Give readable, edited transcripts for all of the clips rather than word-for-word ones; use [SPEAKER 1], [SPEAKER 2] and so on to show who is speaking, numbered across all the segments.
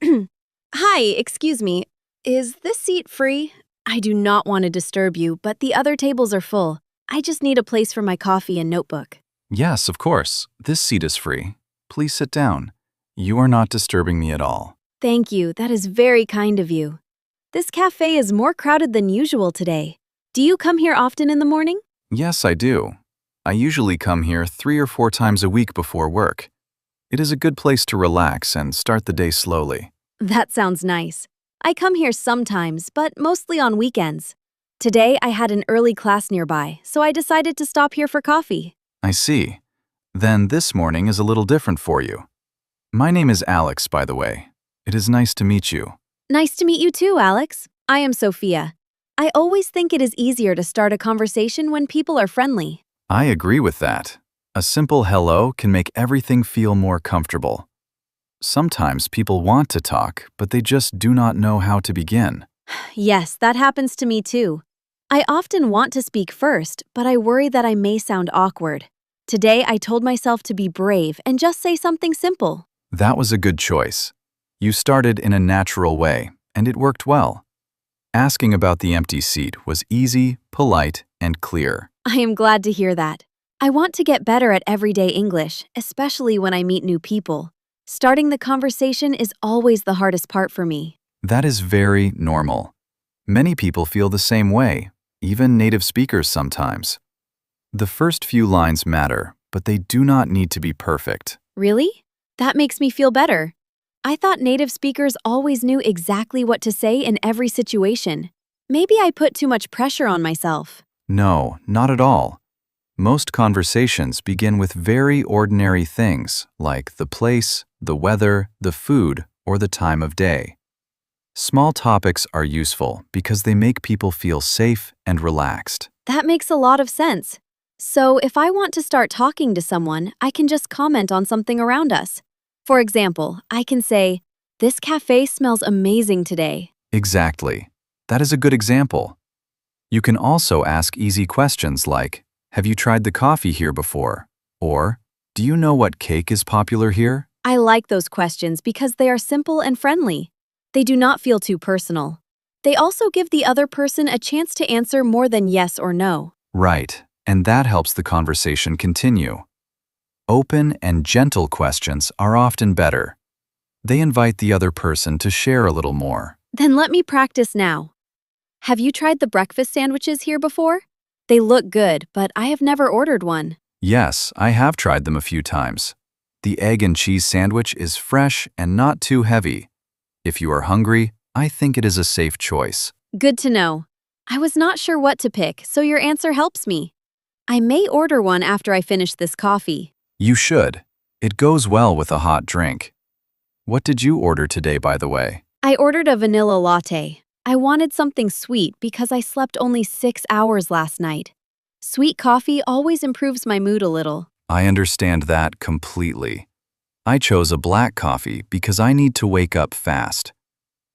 [SPEAKER 1] Hi, excuse me. Is this seat free? I do not want to disturb you, but the other tables are full. I just need a place for my coffee and notebook.
[SPEAKER 2] Yes, of course. This seat is free. Please sit down. You are not disturbing me at all.
[SPEAKER 1] Thank you, that is very kind of you. This cafe is more crowded than usual today. Do you come here often in the morning?
[SPEAKER 2] Yes, I do. I usually come here 3 or 4 times a week before work. It is a good place to relax and start the day slowly.
[SPEAKER 1] That sounds nice. I come here sometimes, but mostly on weekends. Today I had an early class nearby, so I decided to stop here for coffee.
[SPEAKER 2] I see. Then this morning is a little different for you. My name is Alex, by the way. It is nice to meet you.
[SPEAKER 1] Nice to meet you too, Alex. I am Sophia. I always think it is easier to start a conversation when people are friendly.
[SPEAKER 2] I agree with that. A simple hello can make everything feel more comfortable. Sometimes people want to talk, but they just do not know how to begin.
[SPEAKER 1] Yes, that happens to me too. I often want to speak first, but I worry that I may sound awkward. Today I told myself to be brave and just say something simple.
[SPEAKER 2] That was a good choice. You started in a natural way, and it worked well. Asking about the empty seat was easy, polite, and clear.
[SPEAKER 1] I am glad to hear that. I want to get better at everyday English, especially when I meet new people. Starting the conversation is always the hardest part for me.
[SPEAKER 2] That is very normal. Many people feel the same way, even native speakers sometimes. The first few lines matter, but they do not need to be perfect.
[SPEAKER 1] Really? That makes me feel better. I thought native speakers always knew exactly what to say in every situation. Maybe I put too much pressure on myself.
[SPEAKER 2] No, not at all. Most conversations begin with very ordinary things like the place, the weather, the food, or the time of day. Small topics are useful because they make people feel safe and relaxed.
[SPEAKER 1] That makes a lot of sense. So if I want to start talking to someone, I can just comment on something around us. For example, I can say, "This cafe smells amazing today."
[SPEAKER 2] Exactly. That is a good example. You can also ask easy questions like, "Have you tried the coffee here before?" Or, "Do you know what cake is popular here?"
[SPEAKER 1] I like those questions because they are simple and friendly. They do not feel too personal. They also give the other person a chance to answer more than yes or no.
[SPEAKER 2] Right, and that helps the conversation continue. Open and gentle questions are often better. They invite the other person to share a little more.
[SPEAKER 1] Then let me practice now. Have you tried the breakfast sandwiches here before? They look good, but I have never ordered one.
[SPEAKER 2] Yes, I have tried them a few times. The egg and cheese sandwich is fresh and not too heavy. If you are hungry, I think it is a safe choice.
[SPEAKER 1] Good to know. I was not sure what to pick, so your answer helps me. I may order one after I finish this coffee.
[SPEAKER 2] You should. It goes well with a hot drink. What did you order today, by the way?
[SPEAKER 1] I ordered a vanilla latte. I wanted something sweet because I slept only 6 hours last night. Sweet coffee always improves my mood a little.
[SPEAKER 2] I understand that completely. I chose a black coffee because I need to wake up fast.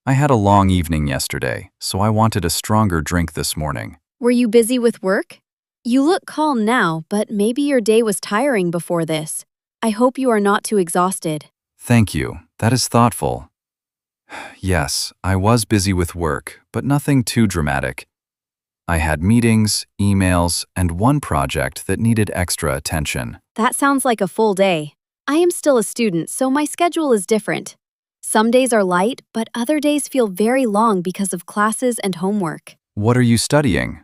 [SPEAKER 2] I had a long evening yesterday, so I wanted a stronger drink this morning.
[SPEAKER 1] Were you busy with work? You look calm now, but maybe your day was tiring before this. I hope you are not too exhausted.
[SPEAKER 2] Thank you. That is thoughtful. Yes, I was busy with work, but nothing too dramatic. I had meetings, emails, and one project that needed extra attention.
[SPEAKER 1] That sounds like a full day. I am still a student, so my schedule is different. Some days are light, but other days feel very long because of classes and homework.
[SPEAKER 2] What are you studying?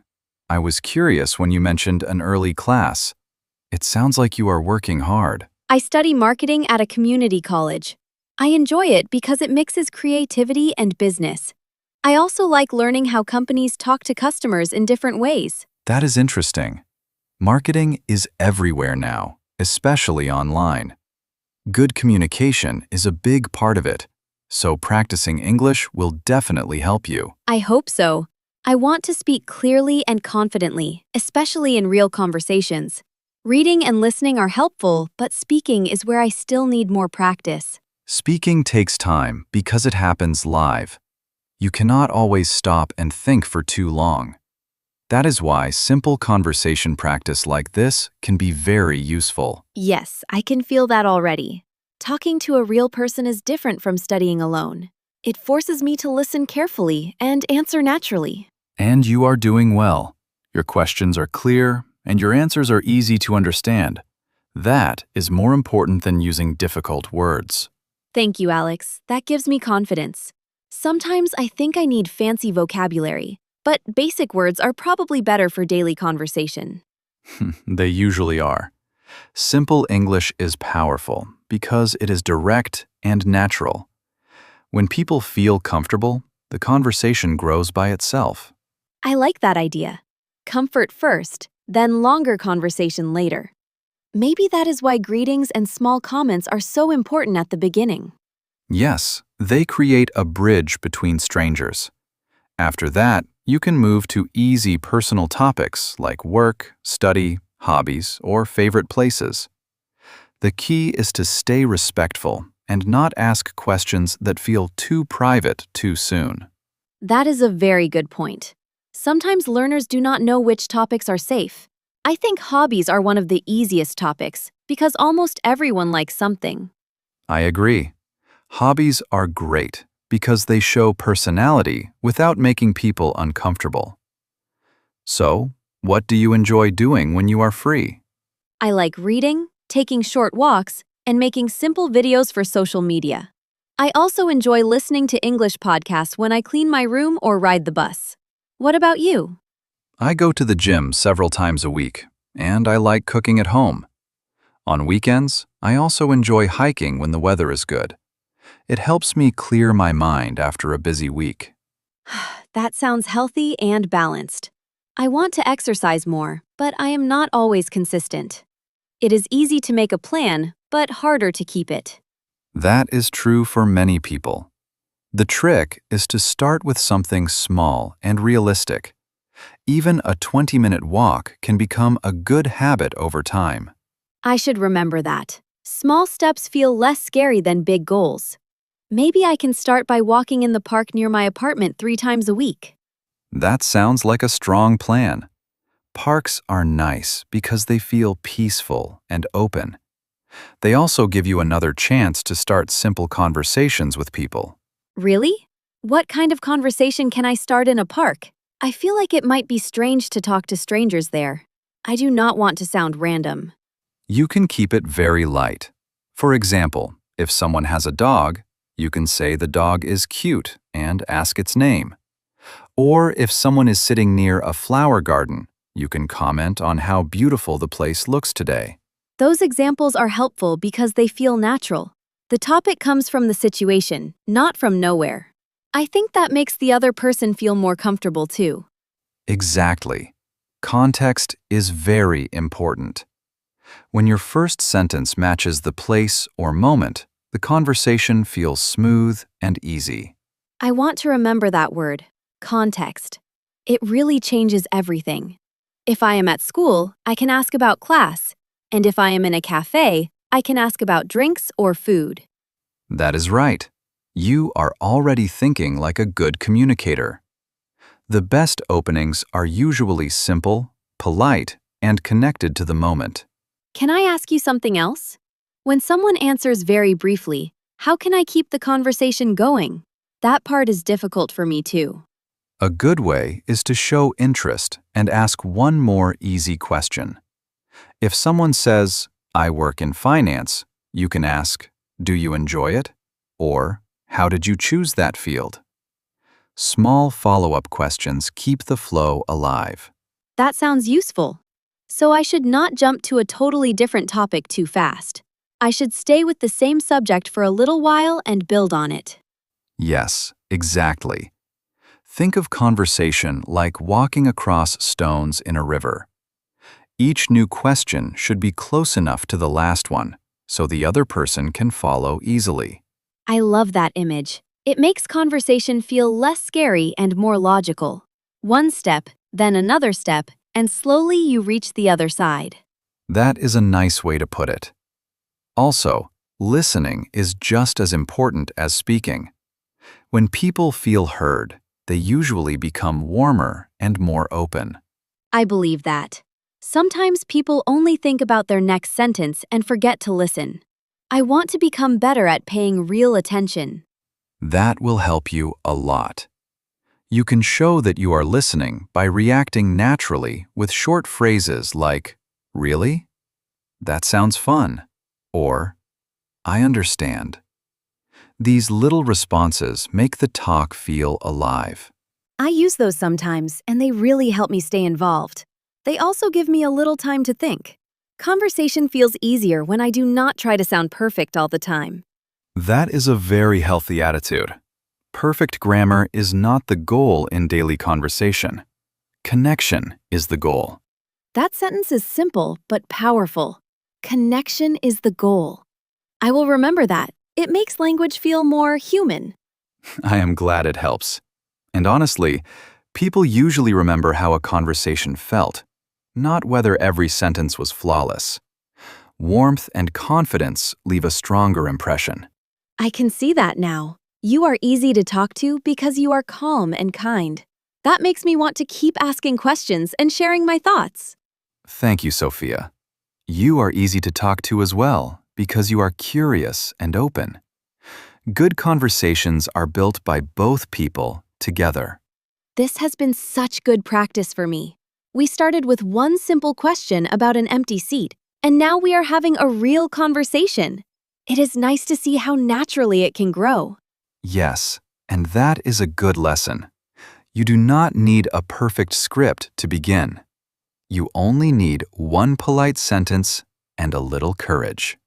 [SPEAKER 2] I was curious when you mentioned an early class. It sounds like you are working hard.
[SPEAKER 1] I study marketing at a community college. I enjoy it because it mixes creativity and business. I also like learning how companies talk to customers in different ways.
[SPEAKER 2] That is interesting. Marketing is everywhere now, especially online. Good communication is a big part of it, so practicing English will definitely help you.
[SPEAKER 1] I hope so. I want to speak clearly and confidently, especially in real conversations. Reading and listening are helpful, but speaking is where I still need more practice.
[SPEAKER 2] Speaking takes time because it happens live. You cannot always stop and think for too long. That is why simple conversation practice like this can be very useful.
[SPEAKER 1] Yes, I can feel that already. Talking to a real person is different from studying alone. It forces me to listen carefully and answer naturally.
[SPEAKER 2] And you are doing well. Your questions are clear, and your answers are easy to understand. That is more important than using difficult words.
[SPEAKER 1] Thank you, Alex. That gives me confidence. Sometimes I think I need fancy vocabulary, but basic words are probably better for daily conversation.
[SPEAKER 2] They usually are. Simple English is powerful because it is direct and natural. When people feel comfortable, the conversation grows by itself.
[SPEAKER 1] I like that idea. Comfort first, then longer conversation later. Maybe that is why greetings and small comments are so important at the beginning.
[SPEAKER 2] Yes, they create a bridge between strangers. After that, you can move to easy personal topics like work, study, hobbies, or favorite places. The key is to stay respectful and not ask questions that feel too private too soon.
[SPEAKER 1] That is a very good point. Sometimes learners do not know which topics are safe. I think hobbies are one of the easiest topics because almost everyone likes something.
[SPEAKER 2] I agree. Hobbies are great because they show personality without making people uncomfortable. So, what do you enjoy doing when you are free?
[SPEAKER 1] I like reading, taking short walks, and making simple videos for social media. I also enjoy listening to English podcasts when I clean my room or ride the bus. What about you?
[SPEAKER 2] I go to the gym several times a week, and I like cooking at home. On weekends, I also enjoy hiking when the weather is good. It helps me clear my mind after a busy week.
[SPEAKER 1] That sounds healthy and balanced. I want to exercise more, but I am not always consistent. It is easy to make a plan, but harder to keep it.
[SPEAKER 2] That is true for many people. The trick is to start with something small and realistic. Even a 20-minute walk can become a good habit over time.
[SPEAKER 1] I should remember that. Small steps feel less scary than big goals. Maybe I can start by walking in the park near my apartment 3 times a week.
[SPEAKER 2] That sounds like a strong plan. Parks are nice because they feel peaceful and open. They also give you another chance to start simple conversations with people.
[SPEAKER 1] Really? What kind of conversation can I start in a park? I feel like it might be strange to talk to strangers there. I do not want to sound random.
[SPEAKER 2] You can keep it very light. For example, if someone has a dog, you can say the dog is cute and ask its name. Or if someone is sitting near a flower garden, you can comment on how beautiful the place looks today.
[SPEAKER 1] Those examples are helpful because they feel natural. The topic comes from the situation, not from nowhere. I think that makes the other person feel more comfortable too.
[SPEAKER 2] Exactly. Context is very important. When your first sentence matches the place or moment, the conversation feels smooth and easy.
[SPEAKER 1] I want to remember that word, context. It really changes everything. If I am at school, I can ask about class, and if I am in a cafe, I can ask about drinks or food.
[SPEAKER 2] That is right. You are already thinking like a good communicator. The best openings are usually simple, polite, and connected to the moment.
[SPEAKER 1] Can I ask you something else? When someone answers very briefly, how can I keep the conversation going? That part is difficult for me too.
[SPEAKER 2] A good way is to show interest and ask one more easy question. If someone says, "I work in finance," you can ask, "Do you enjoy it?" Or, "How did you choose that field?" Small follow-up questions keep the flow alive.
[SPEAKER 1] That sounds useful. So I should not jump to a totally different topic too fast. I should stay with the same subject for a little while and build on it.
[SPEAKER 2] Yes, exactly. Think of conversation like walking across stones in a river. Each new question should be close enough to the last one, so the other person can follow easily.
[SPEAKER 1] I love that image. It makes conversation feel less scary and more logical. One step, then another step, and slowly you reach the other side.
[SPEAKER 2] That is a nice way to put it. Also, listening is just as important as speaking. When people feel heard, they usually become warmer and more open.
[SPEAKER 1] I believe that. Sometimes people only think about their next sentence and forget to listen. I want to become better at paying real attention.
[SPEAKER 2] That will help you a lot. You can show that you are listening by reacting naturally with short phrases like, "Really? That sounds fun," or "I understand." These little responses make the talk feel alive.
[SPEAKER 1] I use those sometimes, and they really help me stay involved. They also give me a little time to think. Conversation feels easier when I do not try to sound perfect all the time.
[SPEAKER 2] That is a very healthy attitude. Perfect grammar is not the goal in daily conversation. Connection is the goal.
[SPEAKER 1] That sentence is simple but powerful. Connection is the goal. I will remember that. It makes language feel more human.
[SPEAKER 2] I am glad it helps. And honestly, people usually remember how a conversation felt, not whether every sentence was flawless. Warmth and confidence leave a stronger impression.
[SPEAKER 1] I can see that now. You are easy to talk to because you are calm and kind. That makes me want to keep asking questions and sharing my thoughts.
[SPEAKER 2] Thank you, Sophia. You are easy to talk to as well because you are curious and open. Good conversations are built by both people together.
[SPEAKER 1] This has been such good practice for me. We started with one simple question about an empty seat, and now we are having a real conversation. It is nice to see how naturally it can grow.
[SPEAKER 2] Yes, and that is a good lesson. You do not need a perfect script to begin. You only need one polite sentence and a little courage.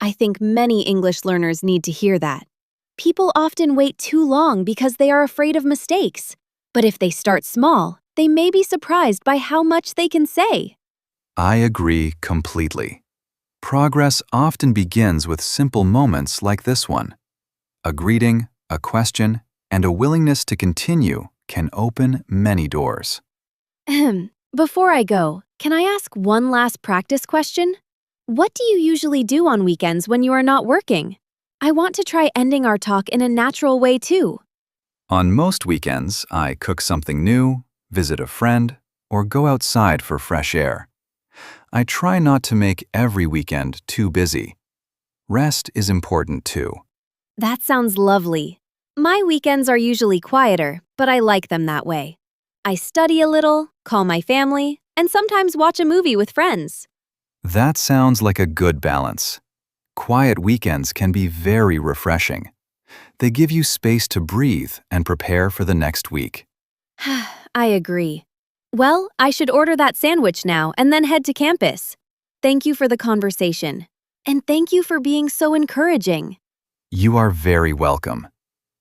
[SPEAKER 1] I think many English learners need to hear that. People often wait too long because they are afraid of mistakes. But if they start small, they may be surprised by how much they can say.
[SPEAKER 2] I agree completely. Progress often begins with simple moments like this one. A greeting, a question, and a willingness to continue can open many doors.
[SPEAKER 1] Before I go, can I ask one last practice question? What do you usually do on weekends when you are not working? I want to try ending our talk in a natural way too.
[SPEAKER 2] On most weekends, I cook something new, visit a friend, or go outside for fresh air. I try not to make every weekend too busy. Rest is important too.
[SPEAKER 1] That sounds lovely. My weekends are usually quieter, but I like them that way. I study a little, call my family, and sometimes watch a movie with friends.
[SPEAKER 2] That sounds like a good balance. Quiet weekends can be very refreshing. They give you space to breathe and prepare for the next week.
[SPEAKER 1] I agree. Well, I should order that sandwich now and then head to campus. Thank you for the conversation. And thank you for being so encouraging.
[SPEAKER 2] You are very welcome.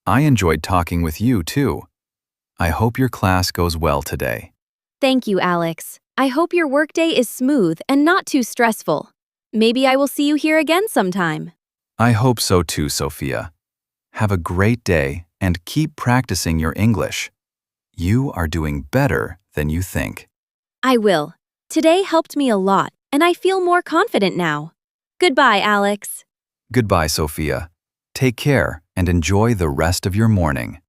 [SPEAKER 2] I enjoyed talking with you too. I hope your class goes well today.
[SPEAKER 1] Thank you, Alex. I hope your workday is smooth and not too stressful. Maybe I will see you here again sometime.
[SPEAKER 2] I hope so too, Sophia. Have a great day and keep practicing your English. You are doing better than you think.
[SPEAKER 1] I will. Today helped me a lot, and I feel more confident now. Goodbye, Alex.
[SPEAKER 2] Goodbye, Sophia. Take care and enjoy the rest of your morning.